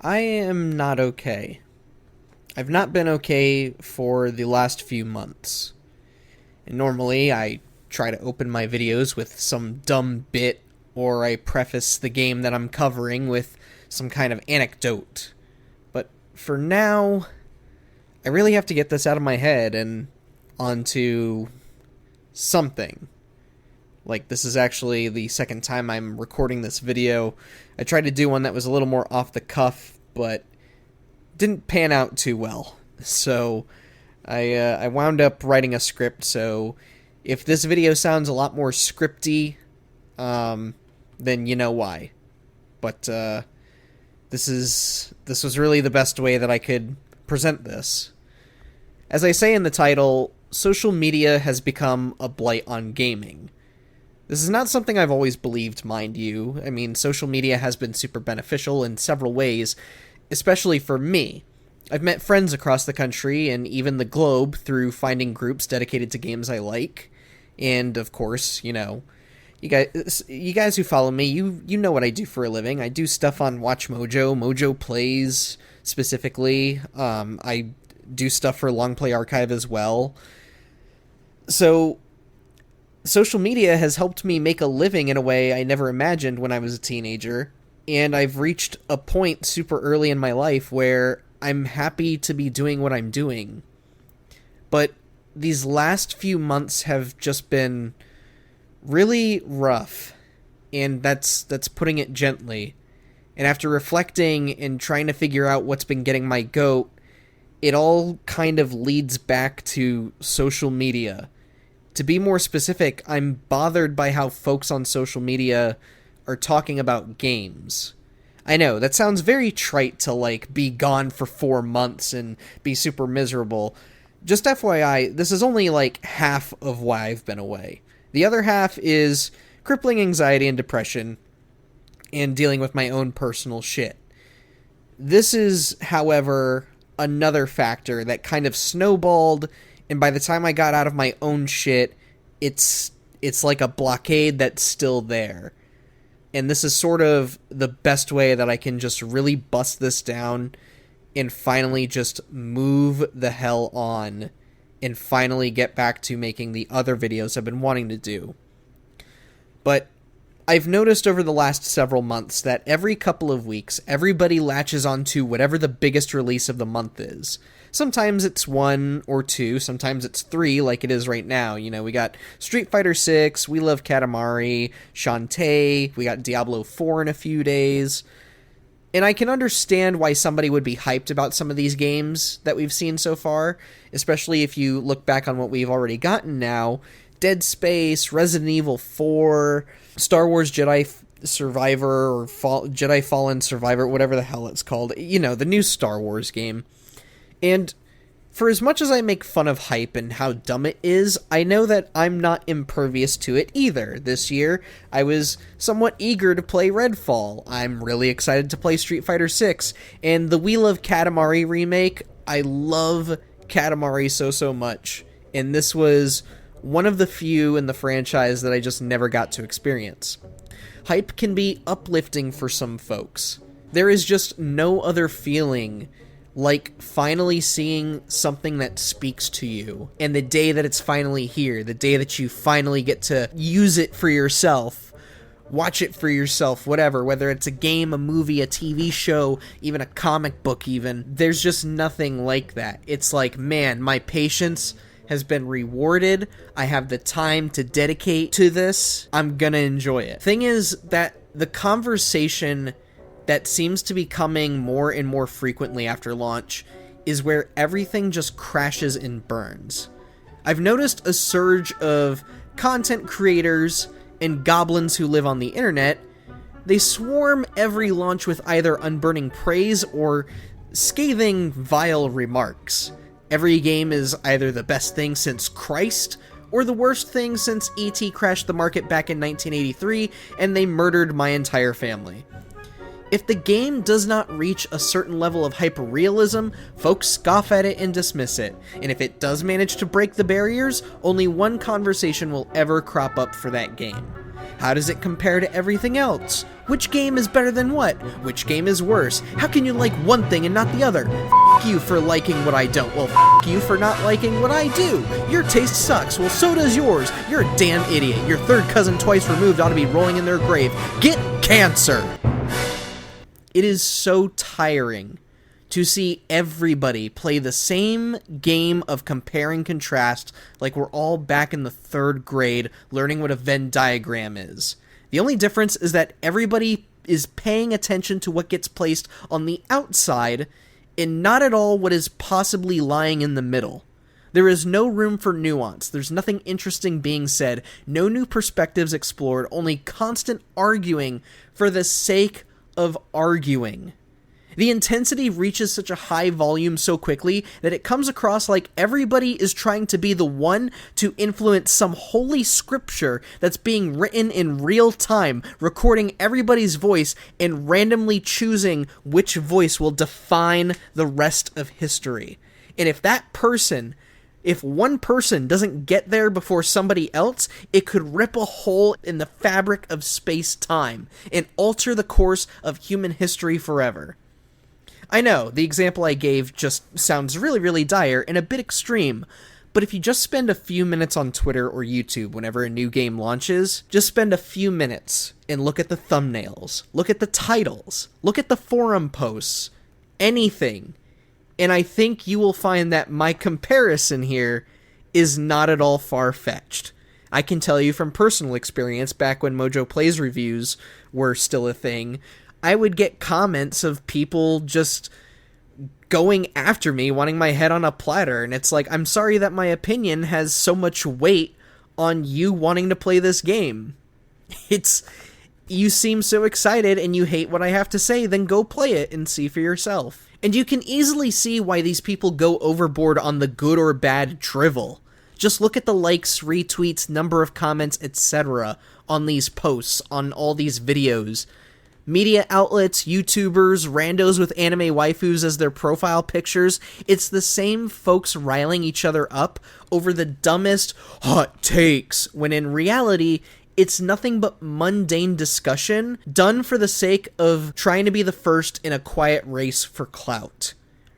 I am not okay. I've not been okay for the last few months. And normally I try to open my videos with some dumb bit, or I preface the game that I'm covering with some kind of anecdote. But for now, I really have to get this out of my head and onto something. Like, this is actually the second time I'm recording this video. I tried to do one that was a little more off the cuff, but didn't pan out too well. So I wound up writing a script, so if this video sounds a lot more scripty, then you know why. But this was really the best way that I could present this. As I say in the title, social media has become a blight on gaming. This is not something I've always believed, mind you. I mean, social media has been super beneficial in several ways, especially for me. I've met friends across the country and even the globe through finding groups dedicated to games I like. And, of course, you guys who follow me, you know what I do for a living. I do stuff on Watch Mojo, Mojo Plays, specifically. I do stuff for Long Play Archive as well. So social media has helped me make a living in a way I never imagined when I was a teenager, and I've reached a point super early in my life where I'm happy to be doing what I'm doing. But these last few months have just been really rough, and that's putting it gently. And after reflecting and trying to figure out what's been getting my goat, it all kind of leads back to social media. To be more specific, I'm bothered by how folks on social media are talking about games. I know, that sounds very trite to, be gone for 4 months and be super miserable. Just FYI, this is only, half of why I've been away. The other half is crippling anxiety and depression, and dealing with my own personal shit. This is, however, another factor that kind of snowballed, and by the time I got out of my own shit, it's like a blockade that's still there. And this is sort of the best way that I can just really bust this down and finally just move the hell on and finally get back to making the other videos I've been wanting to do. But I've noticed over the last several months that every couple of weeks, everybody latches onto whatever the biggest release of the month is. Sometimes it's 1 or 2, sometimes it's 3, like it is right now. You know, we got Street Fighter 6, We Love Katamari, Shantae, we got Diablo 4 in a few days. And I can understand why somebody would be hyped about some of these games that we've seen so far, especially if you look back on what we've already gotten now. Dead Space, Resident Evil 4, Star Wars Jedi Survivor, or Jedi Fallen Survivor, whatever the hell it's called. You know, the new Star Wars game. And for as much as I make fun of hype and how dumb it is, I know that I'm not impervious to it either. This year, I was somewhat eager to play Redfall. I'm really excited to play Street Fighter 6. And the We Love Katamari remake, I love Katamari so much. And this was one of the few in the franchise that I just never got to experience. Hype can be uplifting for some folks. There is just no other feeling like finally seeing something that speaks to you, and the day that it's finally here, the day that you finally get to use it for yourself, watch it for yourself, whatever, whether it's a game, a movie, a TV show, even a comic book even, there's just nothing like that. It's like, man, my patience has been rewarded. I have the time to dedicate to this. I'm gonna enjoy it. Thing is that the conversation that seems to be coming more and more frequently after launch is where everything just crashes and burns. I've noticed a surge of content creators and goblins who live on the internet. They swarm every launch with either unburning praise or scathing, vile remarks. Every game is either the best thing since Christ or the worst thing since E.T. crashed the market back in 1983 and they murdered my entire family. If the game does not reach a certain level of hyperrealism, folks scoff at it and dismiss it, and if it does manage to break the barriers, only one conversation will ever crop up for that game. How does it compare to everything else? Which game is better than what? Which game is worse? How can you like one thing and not the other? F*** you for liking what I don't. Well, f*** you for not liking what I do. Your taste sucks. Well, so does yours. You're a damn idiot. Your third cousin twice removed ought to be rolling in their grave. Get cancer! It is so tiring to see everybody play the same game of compare and contrast like we're all back in the 3rd grade learning what a Venn diagram is. The only difference is that everybody is paying attention to what gets placed on the outside and not at all what is possibly lying in the middle. There is no room for nuance. There's nothing interesting being said, no new perspectives explored, only constant arguing for the sake of arguing. The intensity reaches such a high volume so quickly that it comes across like everybody is trying to be the one to influence some holy scripture that's being written in real time, recording everybody's voice and randomly choosing which voice will define the rest of history. And if one person doesn't get there before somebody else, it could rip a hole in the fabric of space-time and alter the course of human history forever. I know, the example I gave just sounds really, really dire and a bit extreme, but if you just spend a few minutes on Twitter or YouTube whenever a new game launches, just spend a few minutes and look at the thumbnails, look at the titles, look at the forum posts, anything, and I think you will find that my comparison here is not at all far-fetched. I can tell you from personal experience, back when Mojo Plays reviews were still a thing, I would get comments of people just going after me, wanting my head on a platter, and it's like, I'm sorry that my opinion has so much weight on you wanting to play this game. You seem so excited and you hate what I have to say, then go play it and see for yourself. And you can easily see why these people go overboard on the good or bad drivel. Just look at the likes, retweets, number of comments, etc. on these posts, on all these videos. Media outlets, YouTubers, randos with anime waifus as their profile pictures, it's the same folks riling each other up over the dumbest hot takes, when in reality, it's nothing but mundane discussion done for the sake of trying to be the first in a quiet race for clout.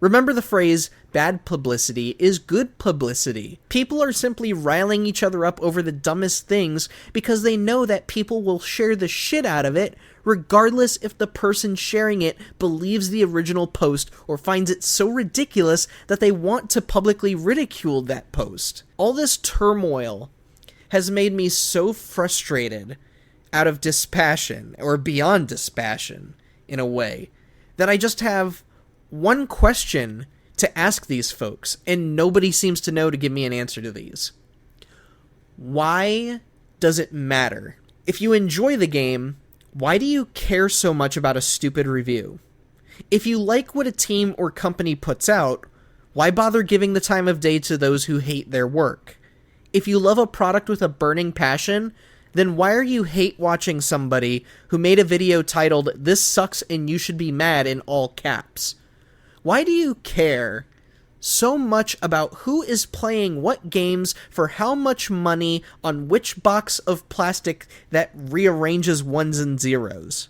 Remember the phrase, bad publicity is good publicity. People are simply riling each other up over the dumbest things because they know that people will share the shit out of it regardless if the person sharing it believes the original post or finds it so ridiculous that they want to publicly ridicule that post. All this turmoil has made me so frustrated out of dispassion, or beyond dispassion, in a way, that I just have one question to ask these folks, and nobody seems to know to give me an answer to these. Why does it matter? If you enjoy the game, why do you care so much about a stupid review? If you like what a team or company puts out, why bother giving the time of day to those who hate their work? If you love a product with a burning passion, then why are you hate watching somebody who made a video titled, "This sucks and you should be mad" in all caps? Why do you care so much about who is playing what games for how much money on which box of plastic that rearranges ones and zeros?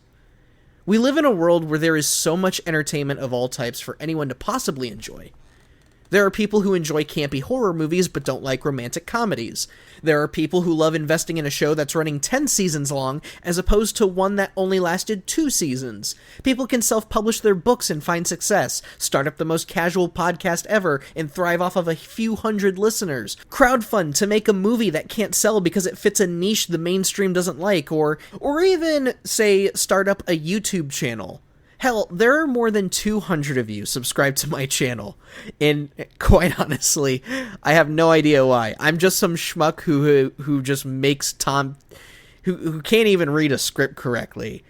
We live in a world where there is so much entertainment of all types for anyone to possibly enjoy. There are people who enjoy campy horror movies but don't like romantic comedies. There are people who love investing in a show that's running 10 seasons long as opposed to one that only lasted 2 seasons. People can self-publish their books and find success, start up the most casual podcast ever and thrive off of a few hundred listeners, crowdfund to make a movie that can't sell because it fits a niche the mainstream doesn't like, or even, say, start up a YouTube channel. Hell, there are more than 200 of you subscribed to my channel, and quite honestly, I have no idea why. I'm just some schmuck who just makes who can't even read a script correctly,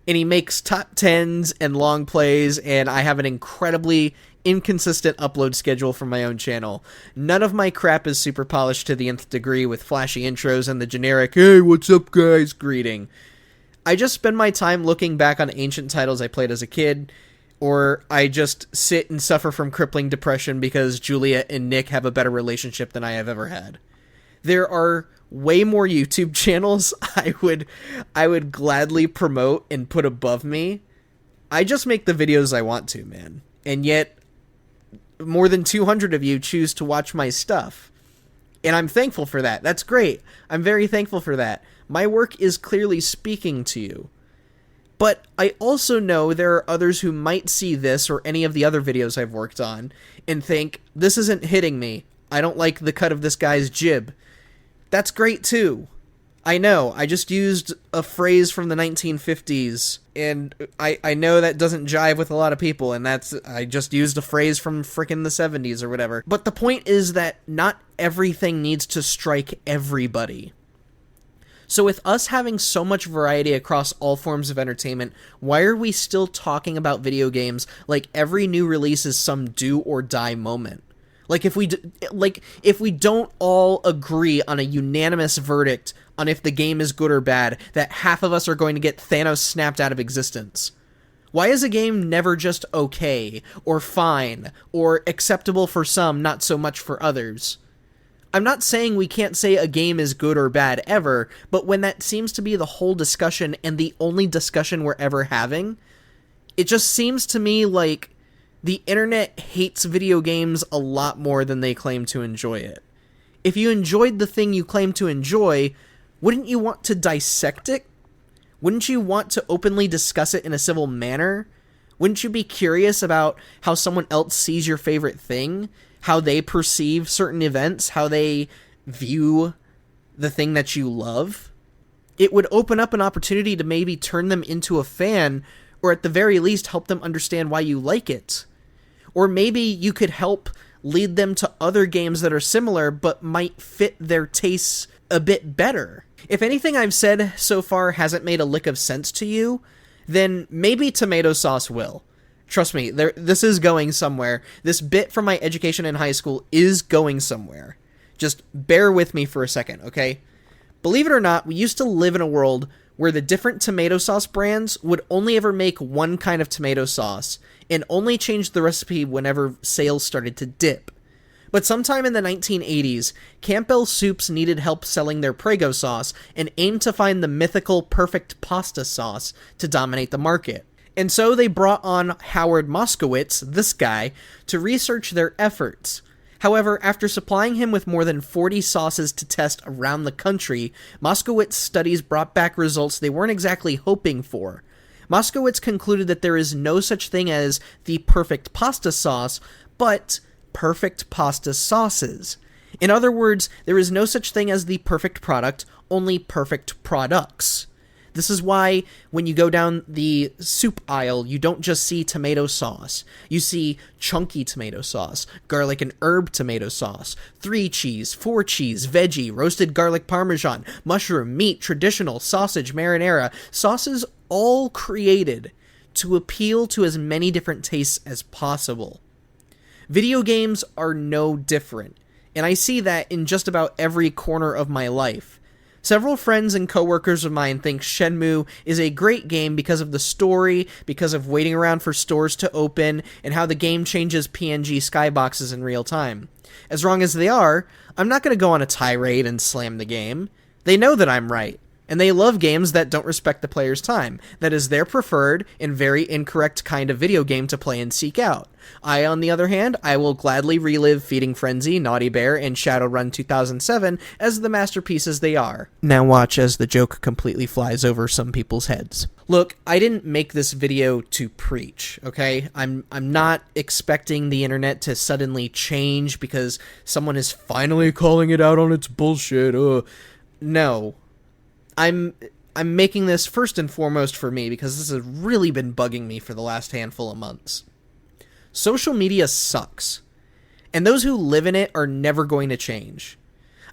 and he makes top 10s and long plays, and I have an incredibly inconsistent upload schedule for my own channel. None of my crap is super polished to the nth degree with flashy intros and the generic, "Hey, what's up guys" greeting. I just spend my time looking back on ancient titles I played as a kid, or I just sit and suffer from crippling depression because Juliet and Nick have a better relationship than I have ever had. There are way more YouTube channels I would gladly promote and put above me. I just make the videos I want to, man. And yet more than 200 of you choose to watch my stuff. And I'm thankful for that. That's great. I'm very thankful for that. My work is clearly speaking to you. But I also know there are others who might see this or any of the other videos I've worked on and think, this isn't hitting me. I don't like the cut of this guy's jib. That's great too. I know, I just used a phrase from the 1950s, and I know that doesn't jive with a lot of people, and I just used a phrase from frickin' the 70s or whatever. But the point is that not everything needs to strike everybody. So with us having so much variety across all forms of entertainment, why are we still talking about video games like every new release is some do or die moment? Like if we don't all agree on a unanimous verdict on if the game is good or bad, that half of us are going to get Thanos snapped out of existence. Why is a game never just okay, or fine, or acceptable for some, not so much for others? I'm not saying we can't say a game is good or bad ever, but when that seems to be the whole discussion and the only discussion we're ever having, it just seems to me like the internet hates video games a lot more than they claim to enjoy it. If you enjoyed the thing you claim to enjoy, wouldn't you want to dissect it? Wouldn't you want to openly discuss it in a civil manner? Wouldn't you be curious about how someone else sees your favorite thing? How they perceive certain events? How they view the thing that you love? It would open up an opportunity to maybe turn them into a fan, or at the very least help them understand why you like it. Or maybe you could help lead them to other games that are similar but might fit their tastes a bit better. If anything I've said so far hasn't made a lick of sense to you, then maybe tomato sauce will. Trust me, this is going somewhere. This bit from my education in high school is going somewhere. Just bear with me for a second, okay? Believe it or not, we used to live in a world where the different tomato sauce brands would only ever make one kind of tomato sauce and only change the recipe whenever sales started to dip. But sometime in the 1980s, Campbell Soups needed help selling their Prego sauce and aimed to find the mythical perfect pasta sauce to dominate the market. And so they brought on Howard Moskowitz, this guy, to research their efforts. However, after supplying him with more than 40 sauces to test around the country, Moskowitz's studies brought back results they weren't exactly hoping for. Moskowitz concluded that there is no such thing as the perfect pasta sauce, but perfect pasta sauces. In other words, there is no such thing as the perfect product, only perfect products. This is why when you go down the soup aisle, you don't just see tomato sauce. You see chunky tomato sauce, garlic and herb tomato sauce, 3 cheese, 4 cheese, veggie, roasted garlic parmesan, mushroom, meat, traditional, sausage, marinara, sauces all created to appeal to as many different tastes as possible. Video games are no different, and I see that in just about every corner of my life. Several friends and coworkers of mine think Shenmue is a great game because of the story, because of waiting around for stores to open, and how the game changes PNG skyboxes in real time. As wrong as they are, I'm not going to go on a tirade and slam the game. They know that I'm right, and they love games that don't respect the player's time. That is their preferred and very incorrect kind of video game to play and seek out. I, on the other hand, I will gladly relive Feeding Frenzy, Naughty Bear, and Shadowrun 2007 as the masterpieces they are. Now watch as the joke completely flies over some people's heads. Look, I didn't make this video to preach, okay? I'm not expecting the internet to suddenly change because someone is finally calling it out on its bullshit. No. I'm making this first and foremost for me because this has really been bugging me for the last handful of months. Social media sucks, and those who live in it are never going to change.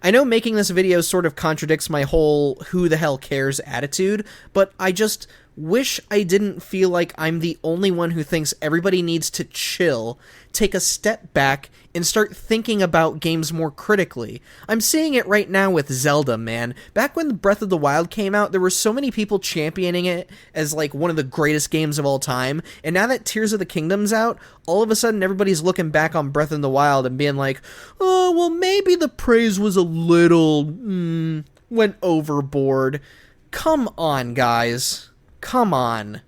I know making this video sort of contradicts my whole who the hell cares attitude, but I just wish I didn't feel like I'm the only one who thinks everybody needs to chill, take a step back, and start thinking about games more critically. I'm seeing it right now with Zelda, man. Back when Breath of the Wild came out, there were so many people championing it as like one of the greatest games of all time, and now that Tears of the Kingdom's out, all of a sudden everybody's looking back on Breath of the Wild and being like, oh, well maybe the praise was a little, went overboard. Come on, guys. Come on.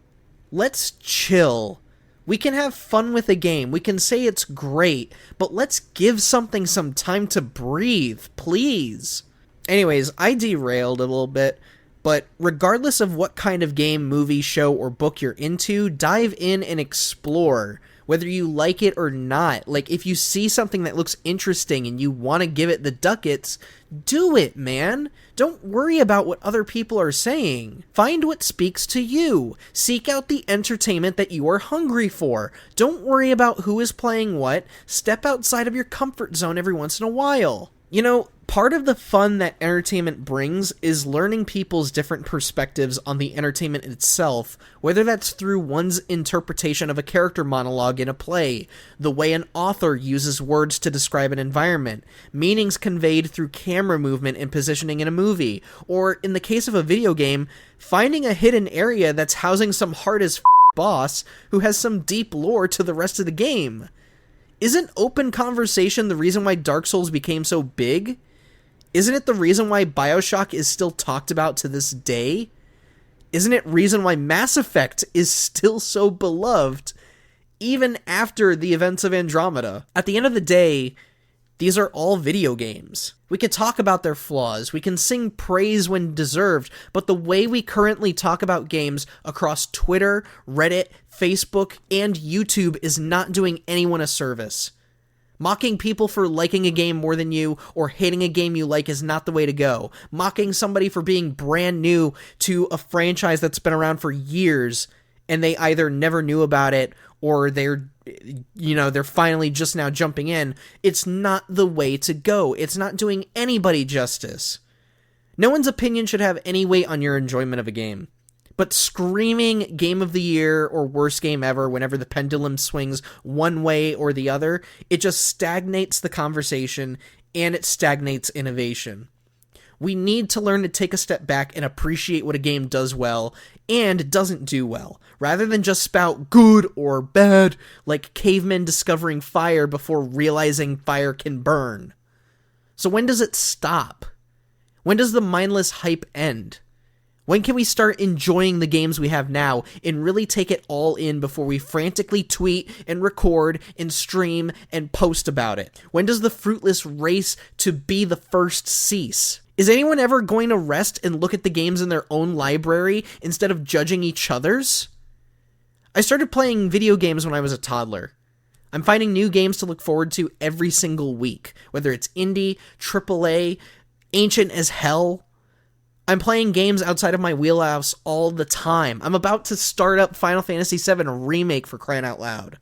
Let's chill. We can have fun with a game. We can say it's great, but let's give something some time to breathe, please. Anyways, I derailed a little bit, but regardless of what kind of game, movie, show, or book you're into, dive in and explore, whether you like it or not. Like, if you see something that looks interesting and you want to give it the ducats, do it, man. Don't worry about what other people are saying. Find what speaks to you. Seek out the entertainment that you are hungry for. Don't worry about who is playing what. Step outside of your comfort zone every once in a while. You know, part of the fun that entertainment brings is learning people's different perspectives on the entertainment itself, whether that's through one's interpretation of a character monologue in a play, the way an author uses words to describe an environment, meanings conveyed through camera movement and positioning in a movie, or, in the case of a video game, finding a hidden area that's housing some hard-as-f*** boss who has some deep lore to the rest of the game. Isn't open conversation the reason why Dark Souls became so big? Isn't it the reason why BioShock is still talked about to this day? Isn't it reason why Mass Effect is still so beloved, even after the events of Andromeda? At the end of the day, these are all video games. We can talk about their flaws, we can sing praise when deserved, but the way we currently talk about games across Twitter, Reddit, Facebook, and YouTube is not doing anyone a service. Mocking people for liking a game more than you, or hating a game you like, is not the way to go. Mocking somebody for being brand new to a franchise that's been around for years, and they either never knew about it, or they're finally just now jumping in, it's not the way to go. It's not doing anybody justice. No one's opinion should have any weight on your enjoyment of a game. But screaming Game of the Year or Worst Game Ever whenever the pendulum swings one way or the other, it just stagnates the conversation and it stagnates innovation. We need to learn to take a step back and appreciate what a game does well and doesn't do well, rather than just spout good or bad like cavemen discovering fire before realizing fire can burn. So when does it stop? When does the mindless hype end? When can we start enjoying the games we have now and really take it all in before we frantically tweet and record and stream and post about it? When does the fruitless race to be the first cease? Is anyone ever going to rest and look at the games in their own library instead of judging each other's? I started playing video games when I was a toddler. I'm finding new games to look forward to every single week, whether it's indie, AAA, ancient as hell. I'm playing games outside of my wheelhouse all the time. I'm about to start up Final Fantasy VII Remake, for crying out loud.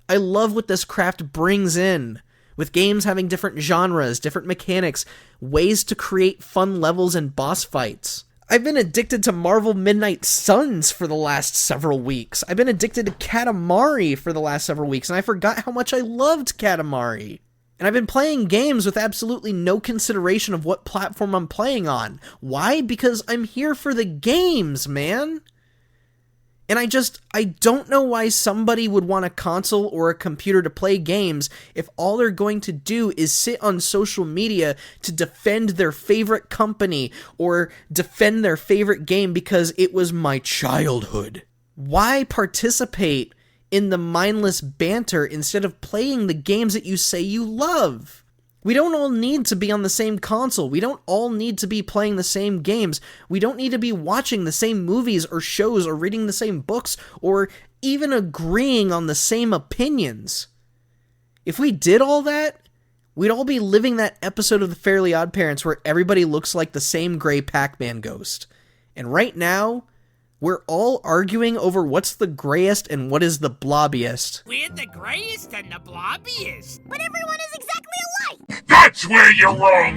I love what this craft brings in, with games having different genres, different mechanics, ways to create fun levels and boss fights. I've been addicted to Marvel Midnight Suns for the last several weeks. I've been addicted to Katamari for the last several weeks, and I forgot how much I loved Katamari. And I've been playing games with absolutely no consideration of what platform I'm playing on. Why? Because I'm here for the games, man. And I don't know why somebody would want a console or a computer to play games if all they're going to do is sit on social media to defend their favorite company or defend their favorite game because it was my childhood. Why participate in the mindless banter instead of playing the games that you say you love? We don't all need to be on the same console. We don't all need to be playing the same games. We don't need to be watching the same movies or shows or reading the same books or even agreeing on the same opinions. If we did all that, we'd all be living that episode of The Fairly Odd Parents where everybody looks like the same gray Pac-Man ghost. And right now, we're all arguing over what's the grayest and what is the blobbiest. We're the grayest and the blobbiest. But everyone is exactly alike! That's where you're wrong!